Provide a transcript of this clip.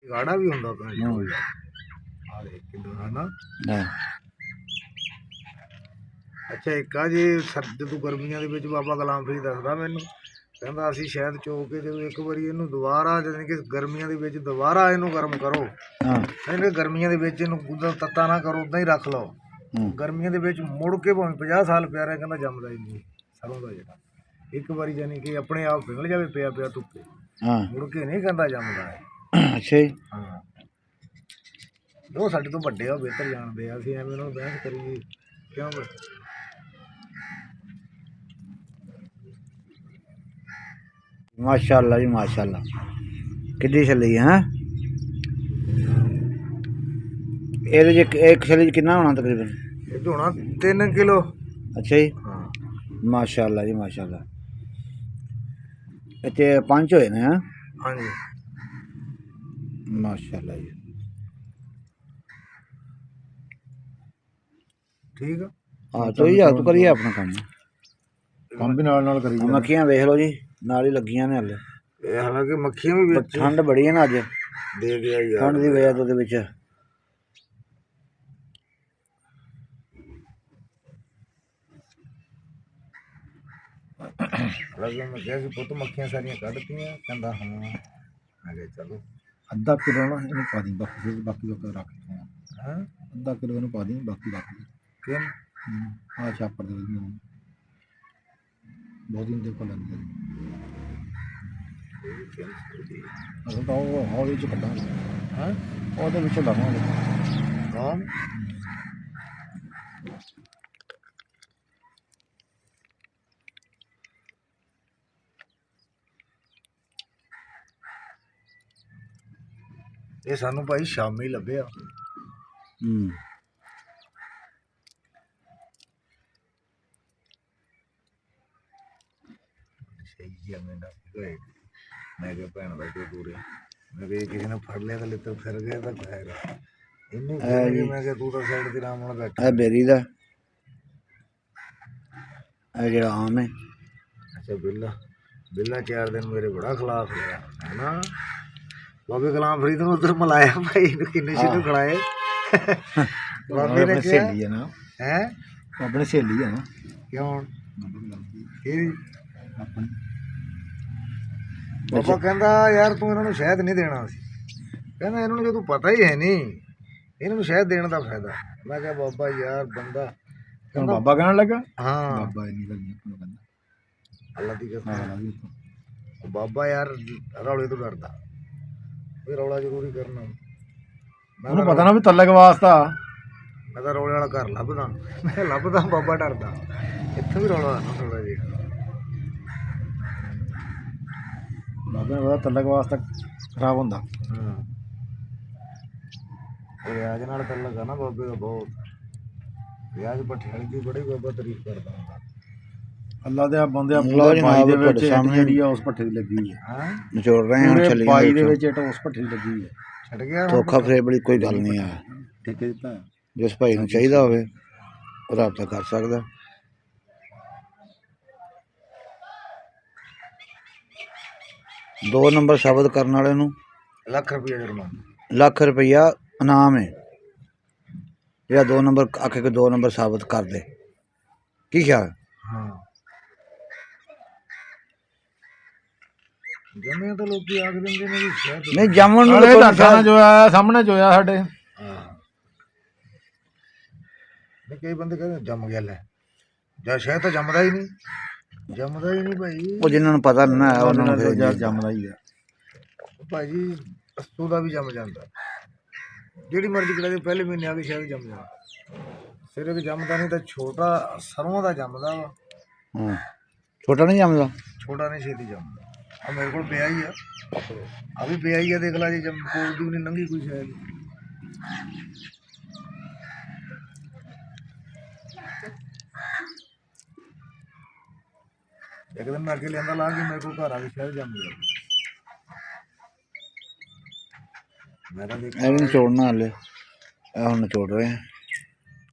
ਗਾੜਾ ਵੀ ਹੁੰਦਾ ਪਿਆ ਆ ਦੇਖ ਕਿੰਨਾ ਹਨਾ। ਅੱਛਾ ਇੱਕ ਆ ਜੀ ਜਦੋਂ ਗਰਮੀਆਂ ਦੇ ਵਿੱਚ ਬਾਬਾ ਗੁਲਾਮ ਫਰੀਦ ਦੱਸਦਾ ਮੈਨੂੰ, ਕਹਿੰਦਾ ਅਸੀਂ ਸ਼ਾਇਦ ਚੋ ਕੇ ਜਦੋਂ ਇੱਕ ਵਾਰੀ ਇਹਨੂੰ ਦੁਬਾਰਾ ਜਾਣੀ ਕਿ ਗਰਮੀਆਂ ਦੇ ਵਿੱਚ ਦੁਬਾਰਾ ਇਹਨੂੰ ਗਰਮ ਕਰੋ, ਇਹਨੇ ਗਰਮੀਆਂ ਦੇ ਵਿੱਚ ਇਹਨੂੰ ਤੱਤਾ ਨਾ ਕਰੋ, ਉੱਦਾਂ ਹੀ ਰੱਖ ਲਓ। ਗਰਮੀਆਂ ਦੇ ਵਿੱਚ ਮੁੜ ਕੇ ਭਾਵੇਂ 50 ਸਾਲ ਪਿਆ ਰਿਹਾ, ਕਹਿੰਦਾ ਜੰਮਦਾ ਹੀ ਨਹੀਂ ਸਰੋਂ ਦਾ ਜਿਹੜਾ ਇੱਕ ਵਾਰੀ ਜਾਣੀ ਕਿ ਆਪਣੇ ਆਪ ਪਿਘਲ ਜਾਵੇ ਪਿਆ ਪਿਆ ਧੁੱਪੇ, ਮੁੜ ਕੇ ਨਹੀਂ ਕਹਿੰਦਾ ਜੰਮਦਾ ਹੈ। ਅੱਛਾ ਜੀ। ਹਾਂ ਉਹ ਸਾਡੇ ਤੋਂ ਵੱਡੇ ਆ, ਬਿਹਤਰ ਜਾਣਦੇ ਆ, ਅਸੀਂ ਐਵੇਂ ਉਹਨਾਂ ਨੂੰ ਬਹਿਸ ਕਰੀਏ ਕਿਉਂ? ਮਾਸ਼ਾਅੱਲਾ ਜੀ ਮਾਸ਼ਾਅੱਲਾ, ਕਿੱਡੀ ਛੱਲੀ ਹੈ ਇਹਦੇ ਚ? ਇੱਕ ਛੱਲੀ ਚ ਕਿੰਨਾ ਹੋਣਾ ਤਕਰੀਬਨ? ਇਹ ਹੋਣਾ 3 ਕਿਲੋ। ਅੱਛਾ ਜੀ। ਹਾਂ ਮਾਸ਼ਾਅੱਲਾ ਜੀ ਮਾਸ਼ਾਅੱਲਾ। ਇੱਥੇ 5 ਹੋਏ ਨੇ? ਹਾਂ ਹਾਂਜੀ ਮਾਸ਼ਾਅੱਲਾ ਜੀ। ਠੀਕ ਆ। ਹਾਂ ਤੁਸੀਂ ਜਾ ਤੂੰ ਕਰੀਏ ਆਪਣਾ ਕੰਮ ਵੀ ਨਾਲ ਕਰੀ। ਮੱਖੀਆਂ ਵੇਖ ਲਓ ਜੀ ਨਾਲ ਹੀ ਲੱਗੀਆਂ ਨੇ ਹਾਲੇ। ਇਹ ਹਾਲਾਂਕਿ ਮੱਖੀਆਂ ਵੀ ਵਿੱਚ ਠੰਡ ਬੜੀ ਹੈ ਨਾ ਅੱਜ, ਦੇ ਗਿਆ ਯਾਰ ਠੰਡ ਦੀ ਵਜ੍ਹਾ ਤੋਂ ਉਹਦੇ ਵਿੱਚ ਲੱਗਣ ਮੈਂ ਕਿਹਾ ਸੀ ਪੁੱਤ ਮੱਖੀਆਂ ਸਾਰੀਆਂ ਕੱਢਤੀਆਂ, ਕਹਿੰਦਾ ਹਾਂ। ਮੈਂ ਕਿਹਾ ਚਲੋ ਅੱਧਾ ਕਿਲੋ ਨਾ ਇਹਨੂੰ ਪਾ ਦੀ, ਬਾਕੀ ਬਾਕੀ ਰੱਖ ਹਾਂ ਅੱਧਾ ਕਿਲੋ ਇਹਨੂੰ ਪਾ ਦੀ, ਬਾਕੀ ਰੱਖ ਦੀ। ਕਿਉਂ? ਆਹ ਛਾਪਰ ਦੇ ਬਹੁਤ ਦਿਨ ਦੇ ਕੋਲ ਲੈਂਦੇ ਅਸਾਂ ਤਾਂ ਉਹ ਹੌਲੀ ਚ ਕੱਢਾਂਗੇ। ਹਾਂ ਉਹਦੇ ਵਿੱਚ ਲਾਵਾਂਗੇ। ਕੌਣ? ਇਹ ਸਾਨੂੰ ਭਾਈ ਸ਼ਾਮੀ ਲੱਭਿਆ। ਸਹੀ ਆ ਮੈਂ ਕਿਹਾ ਭੈਣ ਦਾ ਕਿਉਂ ਪੂਰੇ, ਮੈਂ ਕਿਹਾ ਕਿਸੇ ਨੇ ਫੜ ਲਿਆ ਤਾਂ ਲਿੱਤਰ ਫਿਰ ਗਿਆ ਤਾਂ ਖਾਏਗਾ ਇਹਨੂੰ। ਮੈਂ ਕਿਹਾ ਤੂੰ ਤਾਂ ਸਾਈਡ ਤੇ ਆਰਾਮ ਨਾਲ ਬੈਠਾ। ਇਹ ਬੇਰੀ ਦਾ ਇਹ ਜਿਹੜਾ ਆਮ ਹੈ। ਅੱਛਾ ਬਿੱਲਾ 4 ਦਿਨ ਮੇਰੇ ਬੜਾ ਖਿਲਾਫ ਲਿਆ ਹੈ ਨਾ। ਬਾਬੇ ਗੁਲਾਮ ਫਰੀਦ ਨੂੰ ਉਧਰ ਮਲਾਇਆ ਭਾਈ ਇਹਨੂੰ ਕਿੰਨੇ ਸ਼ੀਟੂ ਖਿਲਾਏ। ਬਾਬੇ ਨੇ ਸਹੇਲੀ ਹੈ ਨਾ, ਹੈ ਆਪਣੀ ਸਹੇਲੀ ਹੈ ਨਾ। ਕਿਉਂ? ਇਹ ਬਾਬਾ ਕਹਿੰਦਾ ਯਾਰ ਤੂੰ ਇਹਨਾਂ ਨੂੰ ਸ਼ਹਿਦ ਨਹੀਂ ਦੇਣਾ ਸੀ, ਕਹਿੰਦਾ ਇਹਨਾਂ ਨੂੰ ਜਦੋਂ ਪਤਾ ਹੀ ਹੈ ਨਹੀਂ ਇਹਨਾਂ ਨੂੰ ਸ਼ਹਿਦ ਦੇਣ ਦਾ ਫਾਇਦਾ। ਮੈਂ ਕਿਹਾ ਬਾਬਾ ਯਾਰ ਬੰਦਾ ਕਹਿੰਦਾ ਬਾਬਾ ਕਹਿਣ ਲੱਗਾ ਹਾਂ ਬਾਬਾ ਇੰਨੀ ਗੱਲ ਨਹੀਂ ਕਹਿੰਦਾ ਅੱਲਾ ਦੀ ਕਸਮ। ਬਾਬਾ ਯਾਰ ਰੌਲੇ ਤੋਂ ਡਰਦਾ, ਵੀ ਰੌਲਾ ਜ਼ਰੂਰੀ ਕਰਨਾ। ਉਹਨੂੰ ਪਤਾ ਨਾ ਵੀ ਤਲਕ ਵਾਸਤਾ। ਮੈਂ ਤਾਂ ਰੌਲੇ ਵਾਲਾ ਘਰ ਲੱਭਦਾ, ਮੈਂ ਲੱਭਦਾ ਬਾਬਾ ਡਰਦਾ। ਇੱਥੇ ਵੀ ਰੌਲਾ ਥੋੜਾ ਜਿਹਾ ਬਾਬੇ ਨੂੰ ਪਤਾ ਤਲਕ ਵਾਸਤਾ ਖਰਾਬ ਹੁੰਦਾ। ਹਾਂ ਰਿਆਜ਼ ਨਾਲ ਤਲਕ ਆ ਨਾ ਬਾਬੇ ਦਾ ਬਹੁਤ। ਰਿਆਜ਼ ਪਠਿਆਲੇ ਦੀ ਬੜੀ ਬਾਬਾ ਤਾਰੀਫ ਕਰਦਾ ਹੁੰਦਾ। ਅੱਲਾ ਦੇ ਬੰਦੇ ਆਪਣੇ ਬਾਈ ਦੇ ਵਿੱਚ ਜਿਹੜੀ ਆ ਉਸ ਭੱਠੇ ਦੀ ਲੱਗੀ ਹੋਈ ਹੈ। ਹਾਂ ਨਿਚੋੜ ਰਹੇ ਹਾਂ ਛੱਲੀਆਂ ਬਾਈ ਦੇ ਵਿੱਚ ਇੱਟ ਉਸ ਭੱਠੇ ਦੀ ਲੱਗੀ ਹੋਈ ਹੈ। ਛੱਡ ਗਿਆ ਧੋਖਾ ਫਰੇਬੜੀ ਕੋਈ ਗੱਲ ਨਹੀਂ ਆ। ਠੇਕੇ ਦਿੱਤਾ ਜਿਸ ਭਾਈ ਨੂੰ ਚਾਹੀਦਾ ਹੋਵੇ ਉਹ ਰਾਬਤਾ ਕਰ ਸਕਦਾ। ਦੋ ਨੰਬਰ ਸਾਬਤ ਕਰਨ ਵਾਲੇ ਨੂੰ ਲੱਖ ਰੁਪਇਆ ਜੁਰਮਾਨਾ, ਲੱਖ ਰੁਪਈਆ ਇਨਾਮ ਹੈ। ਜਿਹੜਾ 2 ਨੰਬਰ ਆਖੇ ਕਿ 2 ਨੰਬਰ ਸਾਬਤ ਕਰ ਦੇ। ਕੀ ਖਿਆਲ? ਹਾਂ ਜੰਮਿਆਂ ਤਾਂ ਲੋਕੀ ਆਖ ਦਿੰਦੇ ਨੇ ਵੀ ਸ਼ਹਿਦ ਨਹੀਂ ਜੰਮਣ ਨੂੰ ਜੋ ਆ ਸਾਹਮਣੇ ਜੋ ਆ ਸਾਡੇ। ਹਾਂ ਨਹੀਂ ਕਈ ਬੰਦੇ ਕਹਿੰਦੇ ਜੰਮ ਗਿਆ ਲੈ, ਜਾਂ ਸ਼ਹਿਦ ਤਾਂ ਜੰਮਦਾ ਹੀ ਨਹੀਂ, ਜੰਮਦਾ ਹੀ ਨਹੀਂ ਭਾਈ। ਉਹ ਜਿਨ੍ਹਾਂ ਨੂੰ ਪਤਾ ਨਾ ਉਹਨਾਂ ਨੂੰ ਫਿਰ ਜੰਮਦਾ ਹੀ ਆ ਭਾਈ ਜੀ। ਅਸਤੂ ਦਾ ਵੀ ਜੰਮ ਜਾਂਦਾ, ਜਿਹੜੀ ਮਰਜ਼ੀ ਕਿਹੜਾ ਦੇ ਪਹਿਲੇ ਮਹੀਨੇ ਆ ਕੇ ਸ਼ਹਿਦ ਜੰਮ ਜਾਂਦਾ। ਸਿਰਫ ਜੰਮਦਾ ਨਹੀਂ ਤਾਂ ਛੋਟਾ ਸਰੋਂ ਦਾ ਜੰਮਦਾ ਵਾ। ਹਾਂ ਛੋਟਾ ਨਹੀਂ ਜੰਮਦਾ, ਛੋਟਾ ਨਹੀਂ ਛੇਤੀ ਜੰਮਦਾ। ਆ ਮੇਰੇ ਕੋਲ ਪਿਆ ਹੀ ਆ, ਆ ਵੀ ਪਿਆ ਹੀ ਆ, ਦੇਖ ਲਾ ਜੀ ਜੰਮ ਕੋਲ ਦੀ ਵੀ ਨਹੀਂ ਲੰਘੀ ਕੋਈ ਸ਼ਾਇਦ। ਇੱਕ ਦਿਨ ਮੈਂ ਅੱਗੇ ਲਿਆਂਦਾ ਲਾ ਕੇ ਮੇਰੇ ਕੋਲ ਘਰ ਆ ਕੇ ਸ਼ਾਇਦ ਜੰਮ ਗਿਆ। ਮੈਂ ਤਾਂ ਇਹ ਵੀ ਨਿਚੋੜਨਾ ਹਾਲੇ, ਇਹ ਹੁਣ ਨਿਚੋੜ ਰਹੇ ਆ।